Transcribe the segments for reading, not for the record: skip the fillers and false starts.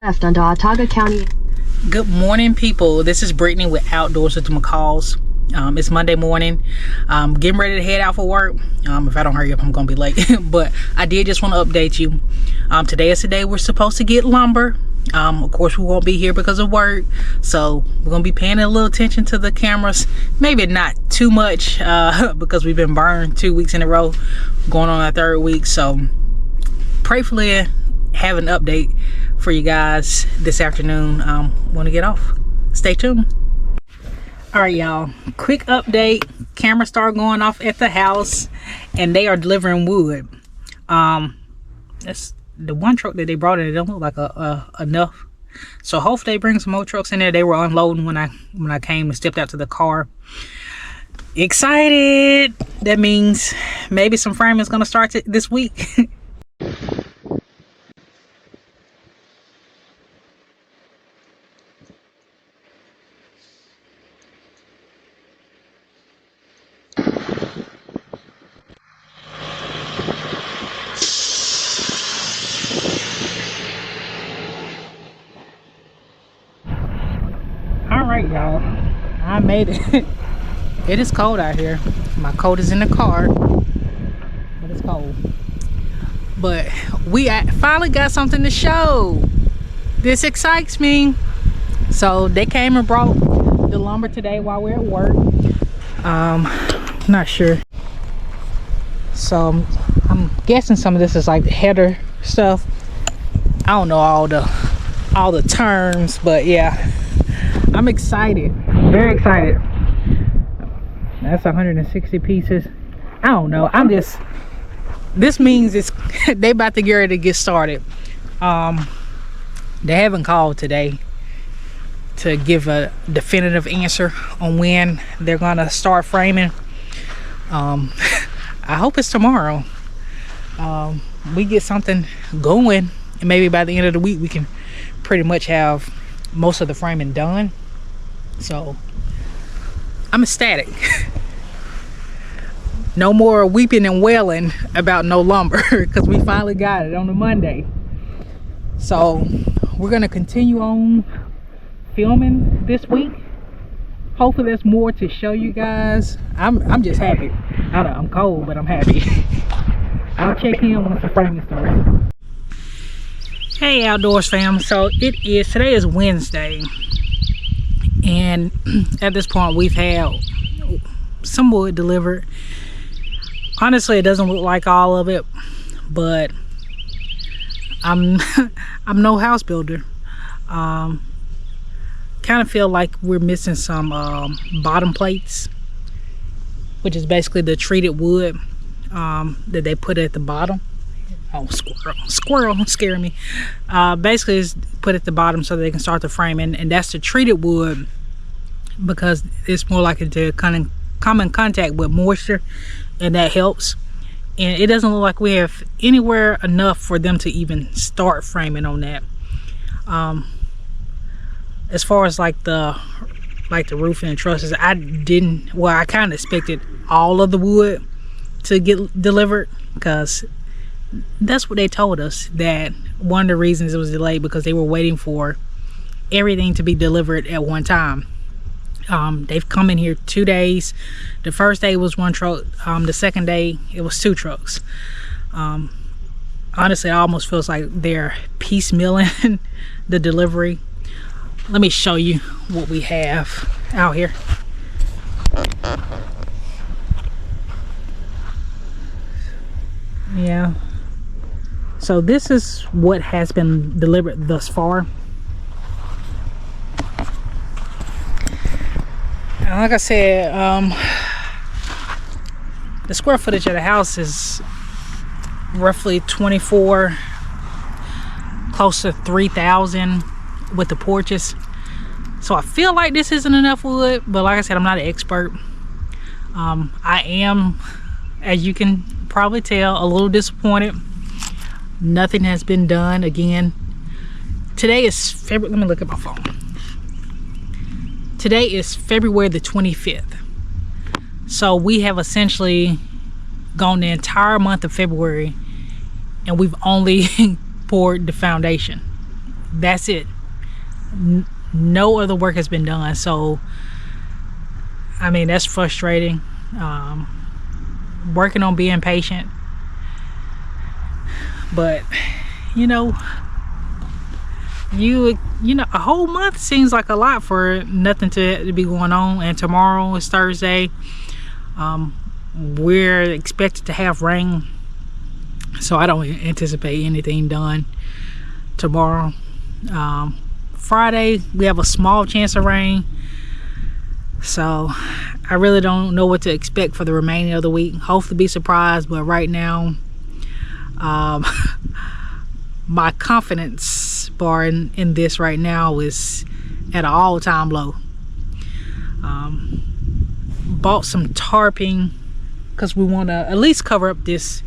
left onto Otago County. Good morning, people. This is Brittany with Outdoors with the McCalls. It's Monday morning. Getting ready to head out for work. If I don't hurry up, I'm gonna be late. But I did just want to update you. Today is the day we're supposed to get lumber. Of course, we won't be here because of work, so we're gonna be paying a little attention to the cameras. Maybe not too much because we've been burned 2 weeks in a row, going on our third week. So prayerfully have an update for you guys this afternoon. Want to get off. Stay tuned. All right, y'all, quick update. Camera started going off at the house and they are delivering wood. That's the one truck that they brought in. It don't look like enough, so hopefully they bring some more trucks in there. They were unloading when I came and stepped out to the car. Excited. That means maybe some framing is gonna start this week. Y'all, I made it. It is cold out here. My coat is in the car, but it's cold. But we finally got something to show. This excites me. So they came and brought the lumber today while we're at work. Not sure. So I'm guessing some of this is like the header stuff. I don't know all the terms, but yeah. I'm excited, very excited. That's 160 pieces. I don't know, this means it's they about to get ready to get started. They haven't called today to give a definitive answer on when they're gonna start framing. I hope it's tomorrow. We get something going, and maybe by the end of the week we can pretty much have most of the framing done. So I'm ecstatic. No more weeping and wailing about no lumber because we finally got it on a Monday. So we're gonna continue on filming this week. Hopefully there's more to show you guys. I'm just happy. I know I'm cold, but I'm happy. I'll check in once the framing starts. Hey Outdoors fam, so today is Wednesday, and at this point we've had some wood delivered. Honestly, it doesn't look like all of it, but I'm no house builder. Kind of feel like we're missing some bottom plates, which is basically the treated wood that they put at the bottom. Oh, squirrel scaring me. Basically it's put at the bottom so they can start the framing, and that's the treated wood because it's more likely to come in contact with moisture, and that helps. And it doesn't look like we have anywhere enough for them to even start framing on that. As far as like the roofing and trusses, I kind of expected all of the wood to get delivered, because that's what they told us, that one of the reasons it was delayed because they were waiting for everything to be delivered at one time. They've come in here 2 days. The first day was one truck. The second day it was 2 trucks. Honestly, it almost feels like they're piecemealing the delivery. Let me show you what we have out here. Yeah. So this is what has been delivered thus far. And like I said, the square footage of the house is roughly 24, close to 3,000 with the porches. So I feel like this isn't enough wood, but like I said, I'm not an expert. I am, as you can probably tell, a little disappointed. Nothing has been done. Again, today is February. Let me look at my phone. Today is February the 25th. So we have essentially gone the entire month of February and we've only poured the foundation. that's it. No other work has been done. So I mean, that's frustrating. Working on being patient, but you know, a whole month seems like a lot for nothing to be going on. And tomorrow is Thursday. We're expected to have rain, so I don't anticipate anything done tomorrow. Friday we have a small chance of rain, so I really don't know what to expect for the remaining of the week. Hopefully be surprised, but right now my confidence bar in this right now is at an all-time low. Bought some tarping because we want to at least cover up this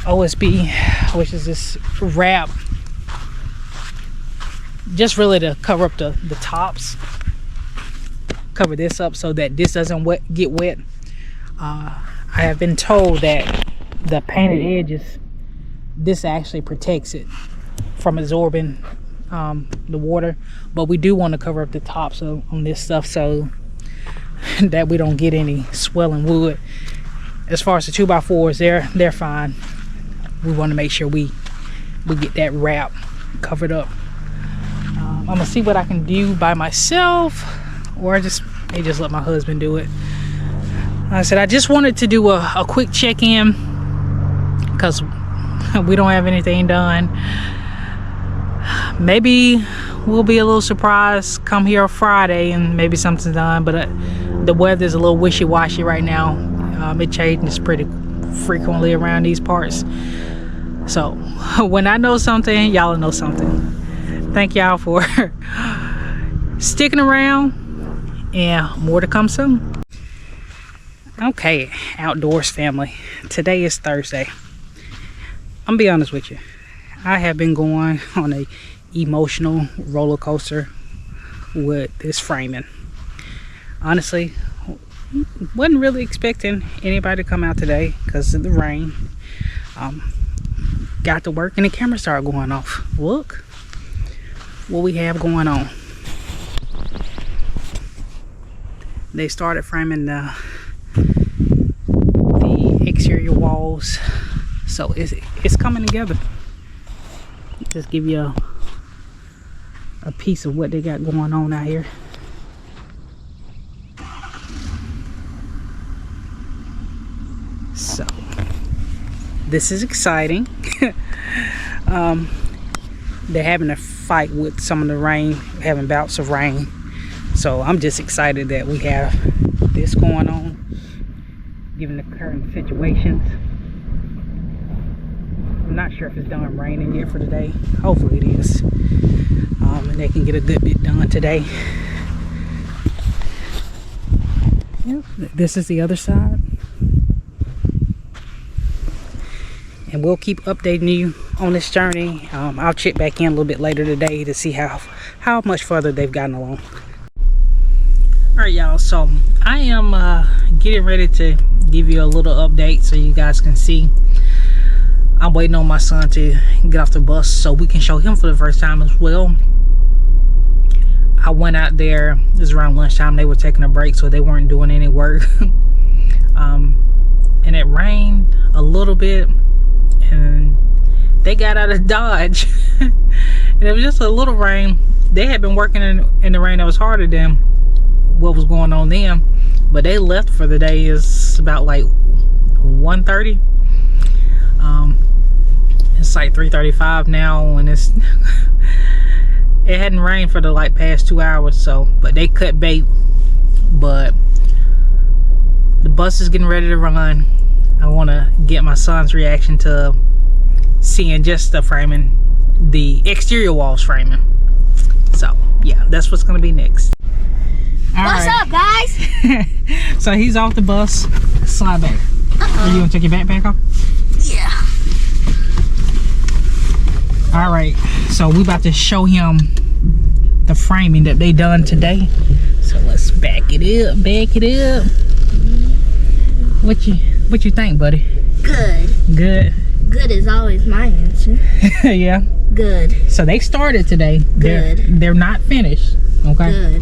OSB, which is this wrap, just really to cover up the tops, cover this up so that this doesn't get wet. I have been told that the painted edges, this actually protects it from absorbing the water, but we do want to cover up the tops on this stuff so that we don't get any swelling wood. As far as the 2x4s, they're fine. We want to make sure we get that wrap covered up. I'm gonna see what I can do by myself, or I may just let my husband do it. Like I said, I just wanted to do a quick check-in because we don't have anything done. Maybe we'll be a little surprised come here Friday and maybe something's done, but the weather's a little wishy-washy right now. It changes pretty frequently around these parts, so when I know something, y'all know something. Thank y'all for sticking around, and more to come soon. Okay, outdoors family, today is Thursday. I'm gonna be honest with you, I have been going on a emotional roller coaster with this framing. Honestly, wasn't really expecting anybody to come out today because of the rain. Got to work and the camera started going off. Look what we have going on. They started framing the exterior walls, so it's coming together. Just give you a piece of what they got going on out here. So this is exciting. They're having a fight with some of the rain, having bouts of rain, so I'm just excited that we have this going on given the current situations. I'm not sure if it's done raining yet for today. Hopefully it is, and they can get a good bit done today. Yep, this is the other side, and we'll keep updating you on this journey. I'll check back in a little bit later today to see how much further they've gotten along. All right, y'all, so I am getting ready to give you a little update so you guys can see. I'm waiting on my son to get off the bus so we can show him for the first time as well. I went out there, it was around lunchtime, they were taking a break, so they weren't doing any work. And it rained a little bit and they got out of Dodge. And it was just a little rain. They had been working in the rain that was harder than what was going on then, but they left for the day. Is about like 1:30. It's like 3:35 now, and it hadn't rained for the like past 2 hours. So, but they cut bait. But the bus is getting ready to run. I want to get my son's reaction to seeing just the framing, the exterior walls framing. So yeah, that's what's gonna be next. What's up, guys? So he's off the bus. Slide back. Are you gonna take your backpack off? Yeah. All right, so we about to show him the framing that they done today. So let's back it up. What you think, buddy? Good. Good. Good is always my answer. Yeah. Good. So they started today. Good. They're not finished. Okay.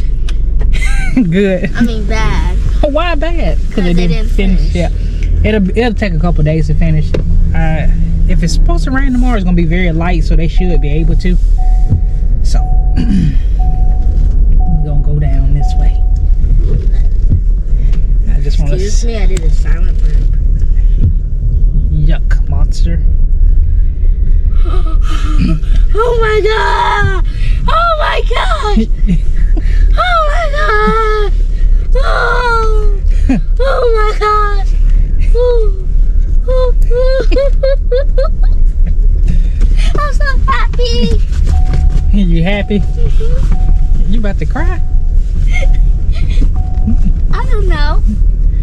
Good. Good. I mean bad. Why bad? Because they didn't finish. Yeah. It'll take a couple days to finish. If it's supposed to rain tomorrow, it's gonna be very light, so they should be able to. So we're gonna go down this way. I just want to. Excuse me, I did a silent burp. Yuck, monster. Oh my god! Oh my god! Oh my god! Oh my god! I'm so happy! You happy? You about to cry? I don't know.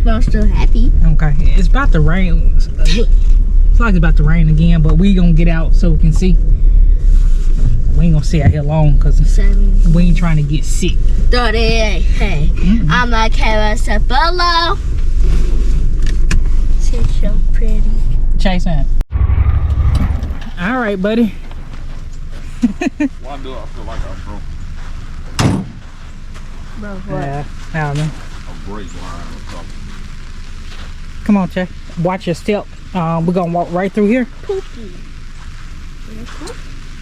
But I'm still happy. Okay, it's about to rain. Look, it's like it's about to rain again, but we gonna get out so we can see. We ain't gonna stay out here long because we ain't trying to get sick. 38. Hey, I'm like Carasapolo. She's so pretty. Chase in. All right, buddy. Why do I feel like I'm broke? Bro, what? Yeah, I don't know. A brake line or something. Come on, Chase. Watch your step. We're gonna walk right through here. Poopy.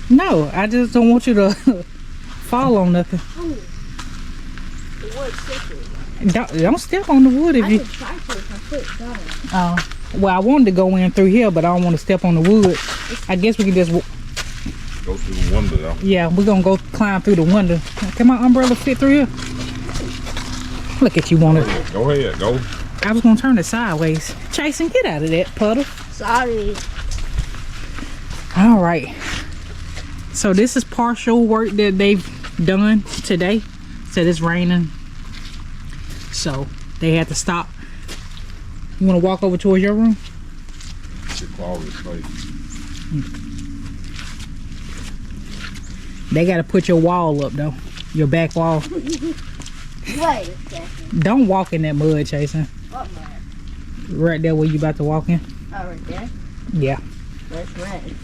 No, I just don't want you to fall on nothing. Oh. The wood's slippery. Don't step on the wood if I you. can try to if my foot's going. Well, I wanted to go in through here, but I don't want to step on the wood. I guess we can just. Go through the window though. Yeah, we're gonna go climb through the window. Can my umbrella fit through here? Look at you, want it. Go ahead, go. I was gonna turn it sideways. Jason, get out of that puddle. Sorry. All right. So this is partial work that they've done today. Said it's raining, so they had to stop. You want to walk over towards your room? They got to put your wall up though, your back wall. Wait a second. Don't walk in that mud, Jason. What mud? Right there where you about to walk in. Oh, right there? Yeah. That's red.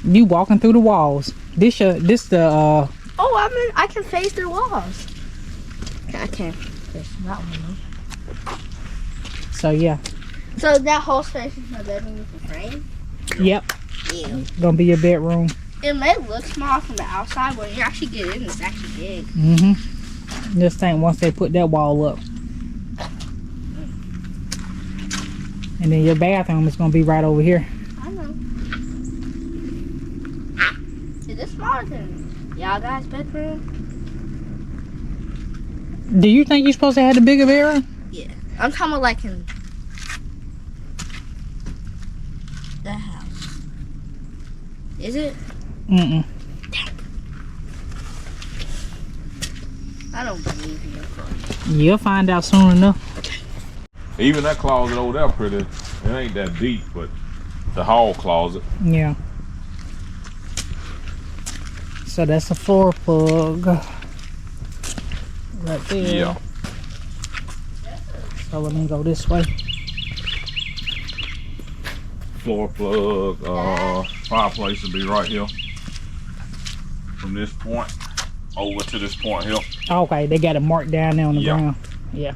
You walking through the walls. This the Oh, I can face their walls. I can't face that one though. So yeah. So that whole space is my bedroom with the frame? Yep. Yeah. Gonna be your bedroom. It may look small from the outside, but when you actually get in, it's actually big. Mm-hmm. Just think once they put that wall up. And then your bathroom is gonna be right over here. I know. Is this smaller than y'all guys' bedroom? Do you think you're supposed to have the bigger bedroom? Yeah. I'm talking about like in the house. Is it? Mm-mm. I don't believe you. You'll find out soon enough. Even that closet over there pretty. It ain't that deep, but the hall closet. Yeah. So that's a floor plug. Right there. Yeah. So let me go this way. Floor plug, fireplace will be right here. From this point over to this point here. Okay, they got it marked down there on the Yeah. ground. Yeah.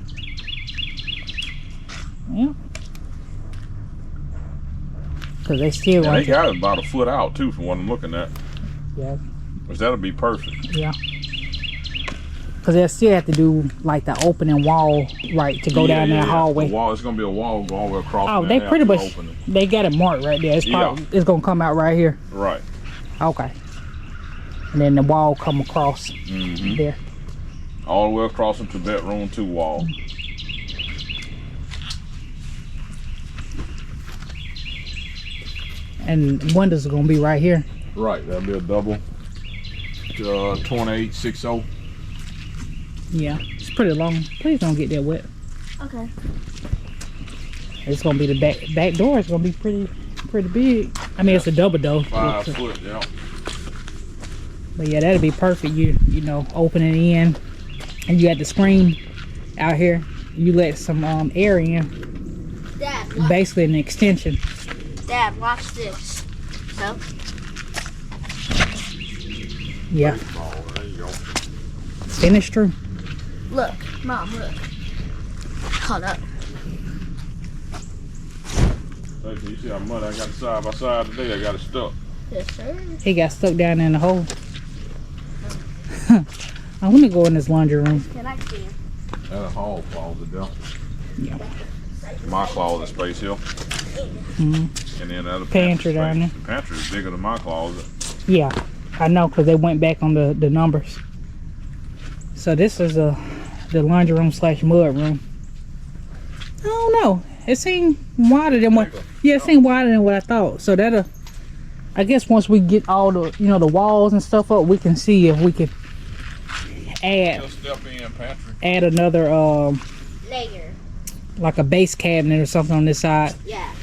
Yeah. Cause they still And want they got it about a foot out too from what I'm looking at. Yeah. Which that'll be perfect. Yeah. Cause they still have to do like the opening wall, right, to go down that hallway. The wall, it's gonna be a wall go all the way across. Oh, and they then pretty after much opening. they got it marked right there. It's probably it's gonna come out right here. Right. Okay. And then the wall come across Mm-hmm. there. All the way across into bedroom 2 wall. And windows are gonna be right here. Right, that'll be a double. 2860. Yeah, it's pretty long. Please don't get that wet. Okay. It's gonna be the back door. It's gonna be pretty big. I mean, it's a double door. 5 foot, yeah. But yeah, that'd be perfect. You know, open it in, and you got the screen out here. You let some air in. Dad, watch, Basically, an extension. Dad, watch this. So, Yeah. Baseball. There you go. Finished through. Look, Mom, look. Hold up. Hey, you see how much I got side by side today? I got it stuck. Yes, sir. He got stuck down in the hole. I want to go in this laundry room. Can I see him? That's a hall closet there. Yeah. My closet space here. Mm-hmm. And then the other Pantry down there. The pantry is bigger than my closet. Yeah, I know, because they went back on the numbers. So this is the laundry room / mud room. I don't know. It seemed wider than what. Yeah, it seemed wider than what I thought. So that'll. I guess once we get all the the walls and stuff up, we can see if we can add another Layer. like a base cabinet or something on this side. Yeah.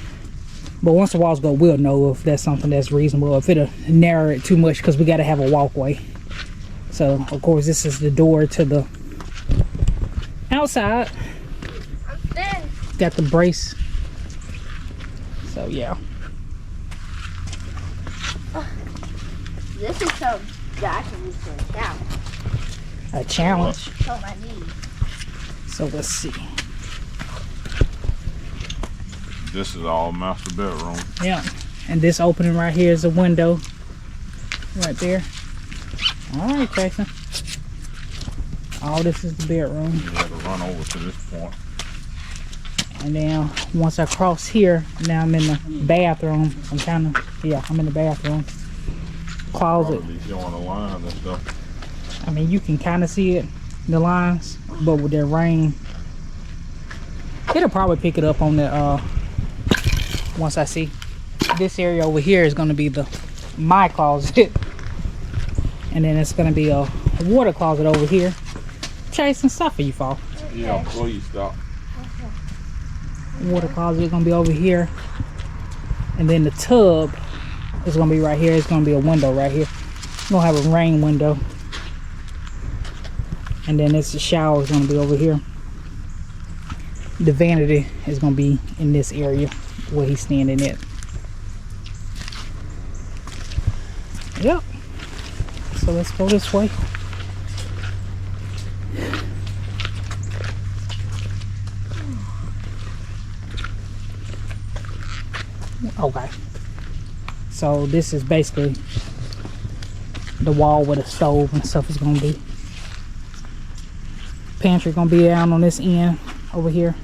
But once the walls go, we'll know if that's something that's reasonable. If it'll narrow it too much, because we got to have a walkway. So of course this is the door to the outside. I'm there. Got the brace. So yeah. This is so that I can use for a challenge. A challenge. Show my knees. So let's see. This is all master bedroom. Yeah. And this opening right here is a window. Right there. Alright, Jason. All this is the bedroom. You have to run over to this point. And then once I cross here, now I'm in the bathroom. I'm in the bathroom. Closet. Probably showing the lines and stuff. I mean, you can kind of see it, the lines, but with that rain, it'll probably pick it up on the, once I see. This area over here is going to be my closet. And then it's going to be a water closet over here. Chasing stuff for you, fall. Yeah, please stop. Water closet is going to be over here. And then the tub is going to be right here. It's going to be a window right here. We're going to have a rain window. And then the shower is going to be over here. The vanity is going to be in this area where he's standing at. Yep. So let's go this way. Okay. So this is basically the wall where the stove and stuff is going to be. Pantry going to be down on this end over here.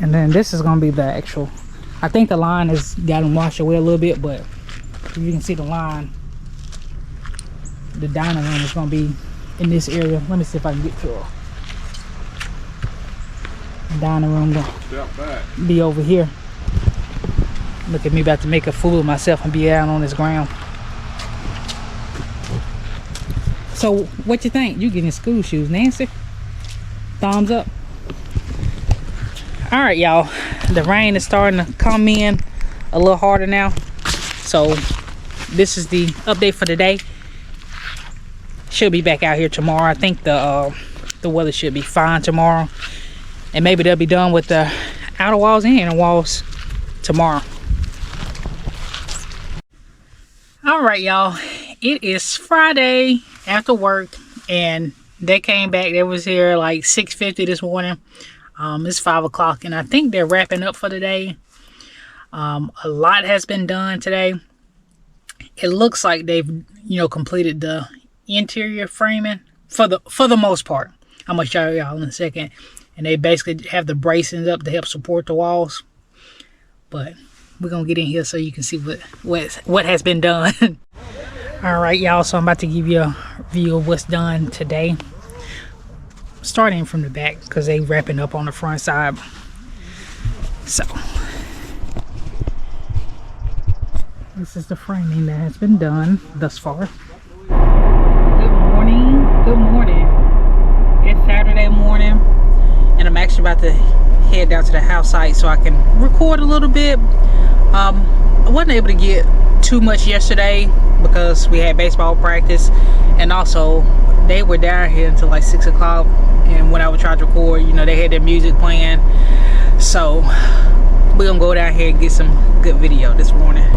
And then this is going to be the actual, I think the line has gotten washed away a little bit, but if you can see the line, the dining room is going to be in this area. Let me see if I can get to it. Dining room going to be over here. Look at me about to make a fool of myself and be out on this ground. So what you think? You getting school shoes, Nancy? Thumbs up. All right, y'all. The rain is starting to come in a little harder now. So this is the update for today. Should be back out here tomorrow. I think the weather should be fine tomorrow. And maybe they'll be done with the outer walls and inner walls tomorrow. All right, y'all. It is Friday after work, and they came back. They was here like 6:50 this morning. It's 5 o'clock, and I think they're wrapping up for the day. A lot has been done today. It looks like they've, completed the interior framing for the most part. I'm gonna show y'all in a second. And they basically have the bracings up to help support the walls. But we're gonna get in here so you can see what has been done. All right, y'all. So I'm about to give you a view of what's done today. Starting from the back because they wrapping up on the front side. So this is the framing that has been done thus far. Good morning. Good morning. It's Saturday morning. And I'm actually about to head down to the house site so I can record a little bit. I wasn't able to get too much yesterday because we had baseball practice, and also they were down here until like 6 o'clock, and when I would try to record, they had their music playing. So we're gonna go down here and get some good video this morning.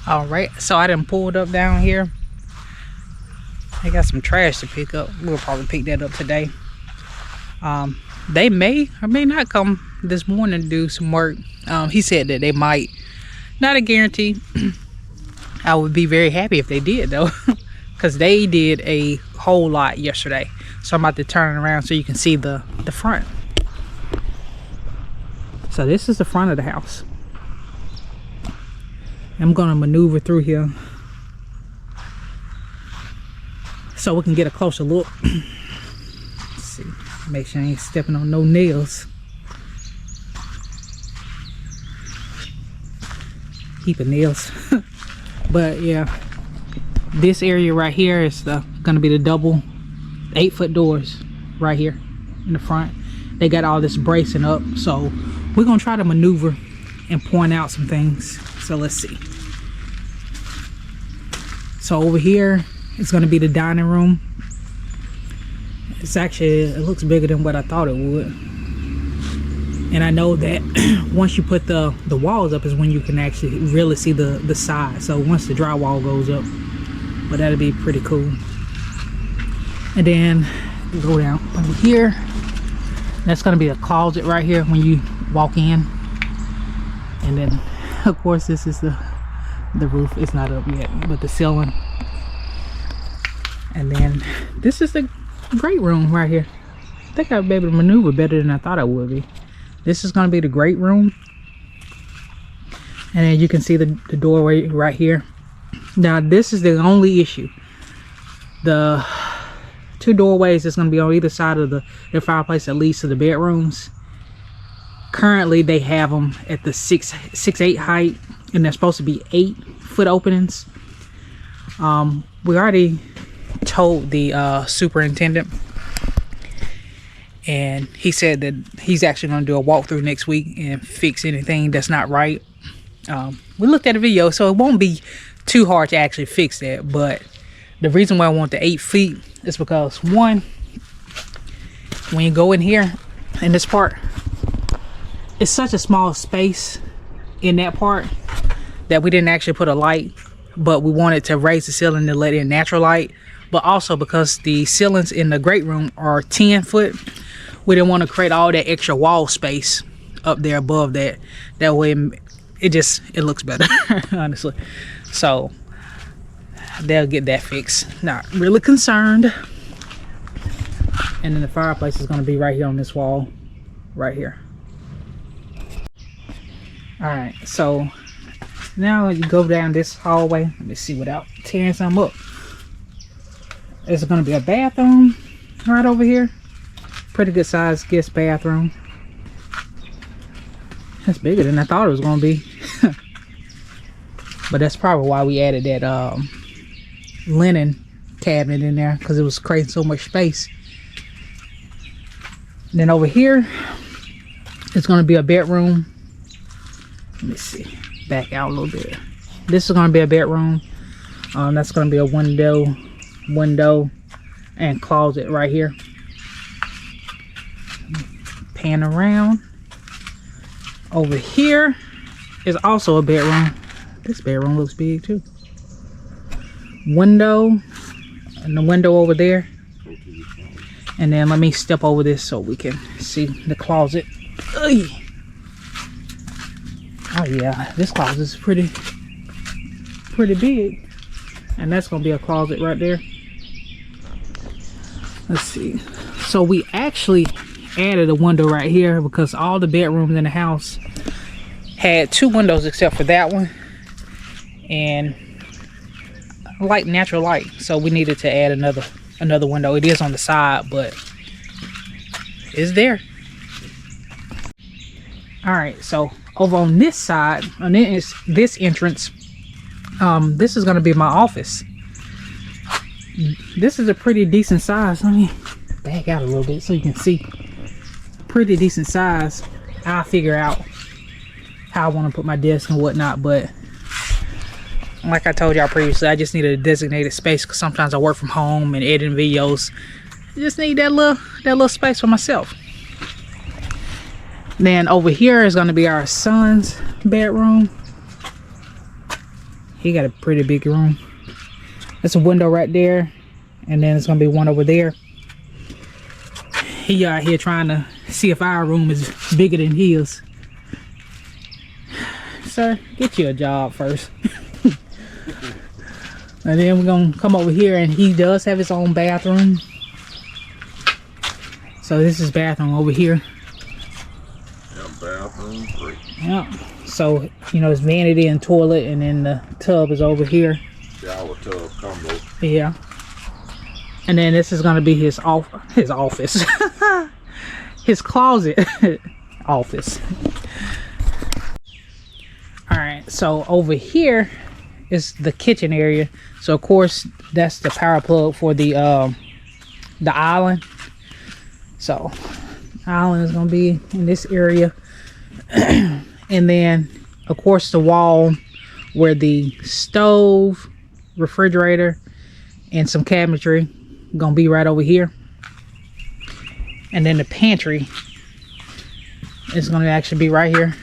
All right, so I done pulled up down here. I got some trash to pick up. We'll probably pick that up today. They may or may not come this morning to do some work. He said that they might. Not a guarantee. I would be very happy if they did though, because they did a whole lot yesterday. So I'm about to turn it around so you can see the front. So this is the front of the house. I'm gonna maneuver through here so we can get a closer look. Let's see, make sure I ain't stepping on no nails. Keeping nails. But yeah, this area right here is gonna be the double 8-foot doors right here in the front. They got all this bracing up, so we're gonna try to maneuver and point out some things. So let's see. So over here it's going to be the dining room. It's actually, it looks bigger than what I thought it would. And I know that once you put the walls up is when you can actually really see the size. So once the drywall goes up, but that'll be pretty cool. And then go down over here. That's going to be a closet right here when you walk in. And then of course this is the roof. It's not up yet, but the ceiling. And then this is the great room right here. I think I'll be able to maneuver better than I thought I would be. This is going to be the great room. And then you can see the doorway right here. Now this is the only issue. The 2 doorways is going to be on either side of the fireplace that leads to the bedrooms. Currently they have them at the 6'8" height, and they're supposed to be 8-foot openings. We already told the superintendent, and he said that he's actually going to do a walkthrough next week and fix anything that's not right. We looked at a video, so it won't be too hard to actually fix that. But the reason why I want the 8 feet is because, one, when you go in here in this part, it's such a small space in that part that we didn't actually put a light, but we wanted to raise the ceiling to let in natural light. But also because the ceilings in the great room are 10 foot, we didn't want to create all that extra wall space up there above that. That way it looks better, honestly. So they'll get that fixed. Not really concerned. And then the fireplace is going to be right here on this wall right here. Alright, so now you go down this hallway. Let me see without tearing some up. There's going to be a bathroom right over here. Pretty good sized guest bathroom. That's bigger than I thought it was going to be. But that's probably why we added that linen cabinet in there, because it was creating so much space. And then over here it's going to be a bedroom. Let me see, back out a little bit. This is going to be a bedroom. That's going to be a window and closet right here. Pan around. Over here is also a bedroom. This bedroom looks big too. Window, and the window over there. And then let me step over this so we can see the closet. Ugh. Oh yeah, this closet is pretty big. And that's gonna be a closet right there. Let's see. So we actually added a window right here because all the bedrooms in the house had 2 windows except for that one. And light, natural light. So we needed to add another window. It is on the side, but it's there. Alright, so over on this side, on this entrance, this is going to be my office. This is a pretty decent size. Let me back out a little bit so you can see. Pretty decent size. I'll figure out how I want to put my desk and whatnot, but like I told y'all previously, I just need a designated space because sometimes I work from home and editing videos. I just need that little space for myself. Then over here is going to be our son's bedroom. he got a pretty big room. There's a window right there, and then it's gonna be one over there. He out here trying to see if our room is bigger than his. Sir, get you a job first. And then we're gonna come over here, and he does have his own bathroom. So this is bathroom over here. Yeah, bathroom 3. Yeah. So, you know, it's vanity and toilet, and then the tub is over here. Shower tub combo. Yeah. And then this is gonna be his office. His closet office. Alright, so over here is the kitchen area. So of course that's the power plug for the island. So the island is gonna be in this area. And then of course the wall where the stove, refrigerator, and some cabinetry gonna be right over here. And then the pantry is gonna actually be right here.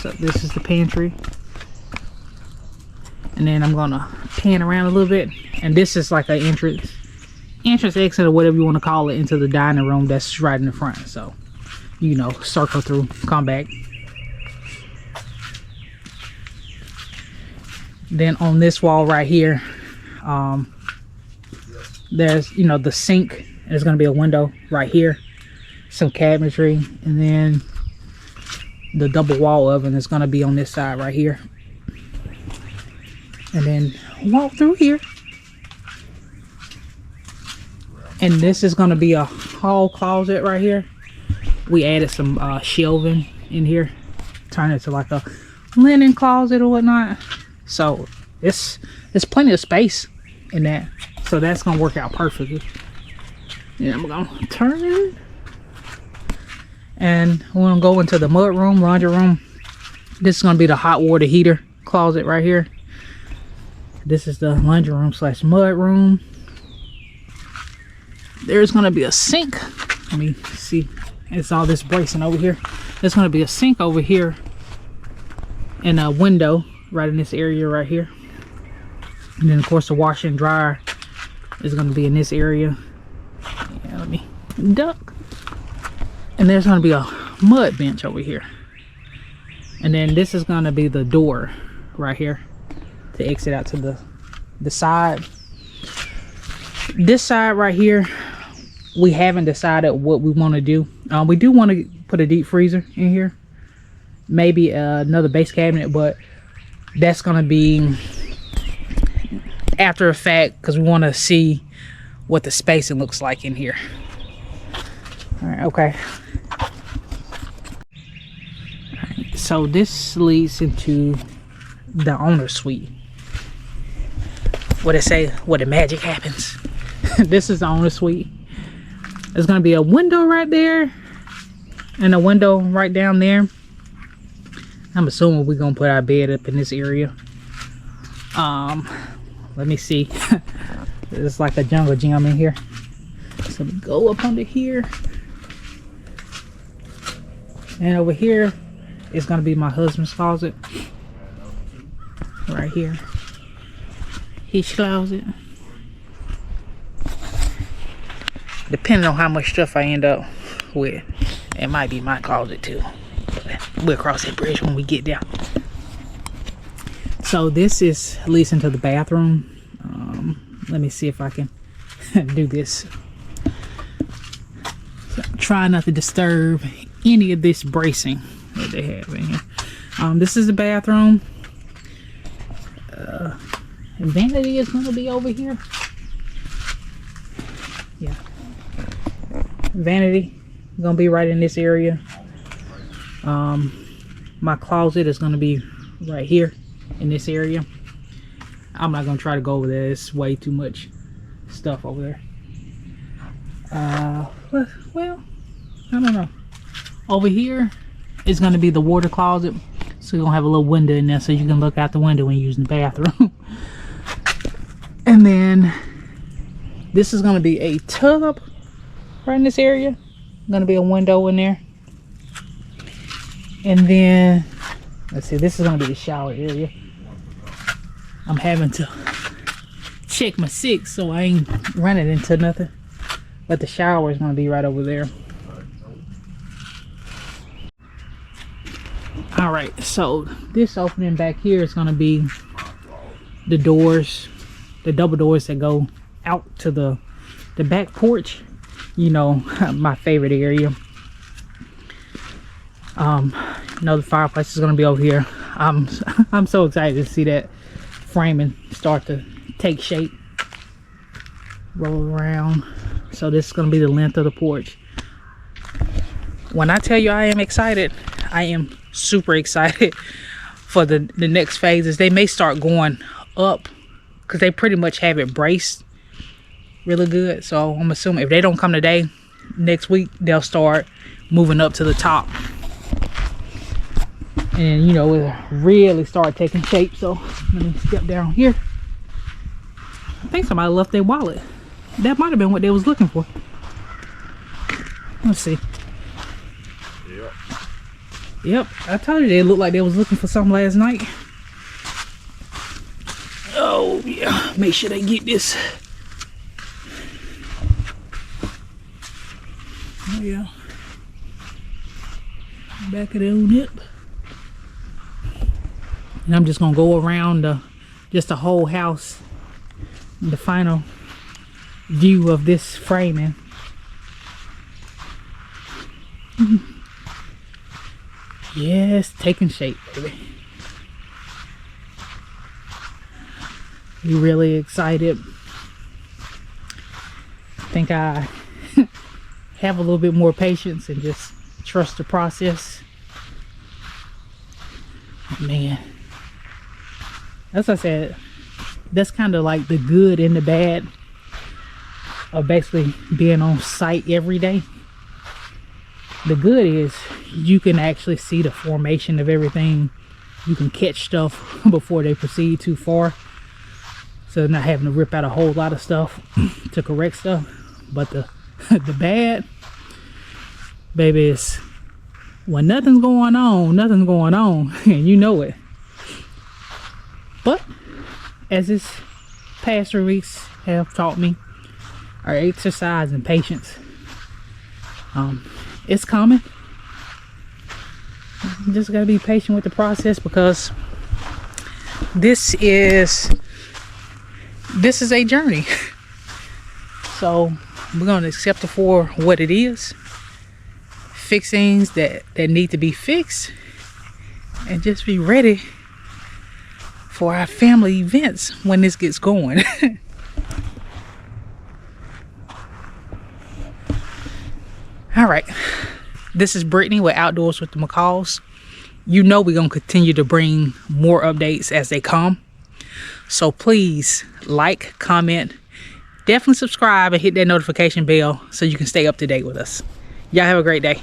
So this is the pantry. And then I'm gonna pan around a little bit, and this is like an entrance exit, or whatever you want to call it, into the dining room that's right in the front. So, you know, circle through, come back. Then on this wall right here, there's, you know, the sink. There's gonna be a window right here, some cabinetry, and then the double wall oven is gonna be on this side right here. And then walk through here, and this is gonna be a hall closet right here. We added some shelving in here, turn it to like a linen closet or whatnot. So there's plenty of space in that, so that's gonna work out perfectly. And I'm gonna turn, and we're gonna go into the mud room, laundry room. This is gonna be the hot water heater closet right here. This is the laundry room / mud room. There's gonna be a sink. Let me see. It's all this bracing over here. There's gonna be a sink over here, and a window right in this area right here. And then of course the washer and dryer is gonna be in this area. Yeah, let me duck. And there's gonna be a mud bench over here. And then this is gonna be the door right here to exit out to the side. This side right here, we haven't decided what we want to do. We do want to put a deep freezer in here, maybe another base cabinet, but that's gonna be after a fact, because we want to see what the spacing looks like in here. All right, okay. All right, so this leads into the owner's suite. What they say, where the magic happens. This is the owner's suite. There's gonna be a window right there, and a window right down there. I'm assuming we're gonna put our bed up in this area. Let me see. It's like a jungle gym in here. So we go up under here, and over here is gonna be my husband's closet. Right here, his closet. Depending on how much stuff I end up with, it might be my closet too. But we'll cross that bridge when we get there. So this is leads into the bathroom. Let me see if I can do this. So try not to disturb any of this bracing that they have in here. This is the bathroom. Vanity is going to be over here. Yeah, vanity gonna be right in this area. My closet is gonna be right here in this area. I'm not gonna try to go over there. It's way too much stuff over there. Well, I don't know. Over here is gonna be the water closet, so you're gonna have a little window in there so you can look out the window when you're using the bathroom. And then this is gonna be a tub right in this area. Gonna be a window in there. And then let's see, this is gonna be the shower area. I'm having to check my 6 so I ain't running into nothing. But the shower is gonna be right over there. All right, so this opening back here is gonna be the doors, the double doors that go out to the back porch. You know, my favorite area. You know, the fireplace is gonna be over here. I'm so excited to see that framing start to take shape. Roll around. So this is gonna be the length of the porch. When I tell you I am excited, I am super excited for the next phases. They may start going up because they pretty much have it braced really good. So I'm assuming if they don't come today, next week they'll start moving up to the top. And you know, it'll really start taking shape. So let me step down here. I think somebody left their wallet. That might have been what they was looking for. Let's see. Yep, I told you they looked like they was looking for something last night. Oh yeah, make sure they get this. Oh yeah. Back of the nip. And I'm just gonna go around just the whole house. The final view of this framing. Yes, taking shape, baby. We really excited. I think I have a little bit more patience and just trust the process. Man, as I said, that's kind of like the good and the bad of basically being on site every day. The good is you can actually see the formation of everything. You can catch stuff before they proceed too far, so not having to rip out a whole lot of stuff to correct stuff. But the bad, baby, is when nothing's going on, and you know it. But as this past 3 weeks have taught me, our exercise and patience, it's coming. You just gotta be patient with the process, because this is a journey. So we're gonna accept it for what it is. Fix things that need to be fixed, and just be ready for our family events when this gets going. All right, this is Brittany with Outdoors with the McCalls. You know we're gonna continue to bring more updates as they come, so please like, comment, definitely subscribe, and hit that notification bell so you can stay up to date with us. Y'all have a great day.